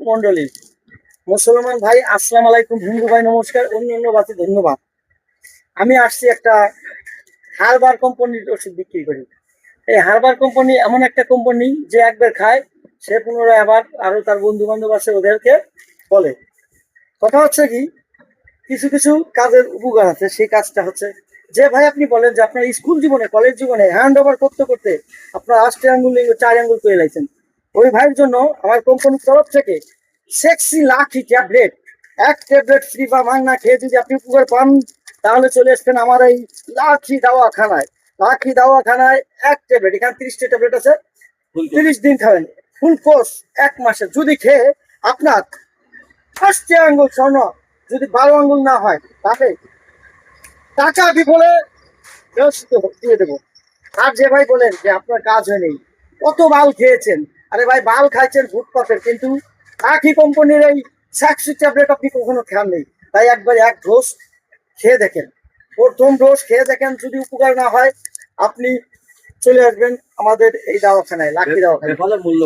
মন্ডলী, মুসলমান ভাই আসসালাম আলাইকুম, হিন্দু ভাই নমস্কার, অন্যান্য বাতি ধন্যবাদ। আমি আসছি একটা হারবার কোম্পানির ওষুধ বিক্রি করি। এই হারবার কোম্পানি এমন একটা কোম্পানি যে একবার খায় সে পুনরায় আবার আরো তার বন্ধু বান্ধব আছে ওদেরকে বলে। কথা হচ্ছে কি, কিছু কিছু কাজের উপকার আছে। সেই কাজটা হচ্ছে যে ভাই আপনি বলেন যে আপনার স্কুল জীবনে কলেজ জীবনে হ্যান্ড ওভার করতে করতে আপনার 8 আঙ্গুল 4 আঙ্গুল করে লাইছেন, ওই ভাইয়ের জন্য আমার কোম্পানির তরফ থেকে সেক্সি লাঠি ট্যাবলেট, এক ট্যাবলেট ফ্রি বা মাংনা খেয়ে যদি আপনি উপকার পান তাহলে চলে আসবেন আমার এই লাঠি দাওয়াখানায়। লাঠি দাওয়াখানায় এক ট্যাবলেট, এখানে 30টা ট্যাবলেট আছে, 30 দিন খাবেন ফুল কোর্স 1 মাসে। যদি খেয়ে আপনার 5টি আঙ্গুল স্বর্ণ, যদি 12 আঙ্গুল না হয় তাহলে টাকা বিফলে দিয়ে দেবো। আর যে ভাই বলেন যে আপনার কাজ হয়নি, কত বাল খেয়েছেন, আরে ভাই বাল খাইছেন ফুটপাতের, কিন্তু একই কোম্পানির এই স্যাক্সি ট্যাবলেট আপনি কখনো খান নেই। তাই একবার এক ডোজ খেয়ে দেখেন, প্রথম ডোজ খেয়ে দেখেন, যদি উপকার না হয় আপনি চলে আসবেন আমাদের এই দাওয়াখানায়, লাকি দাওয়াখানায়। মূল্য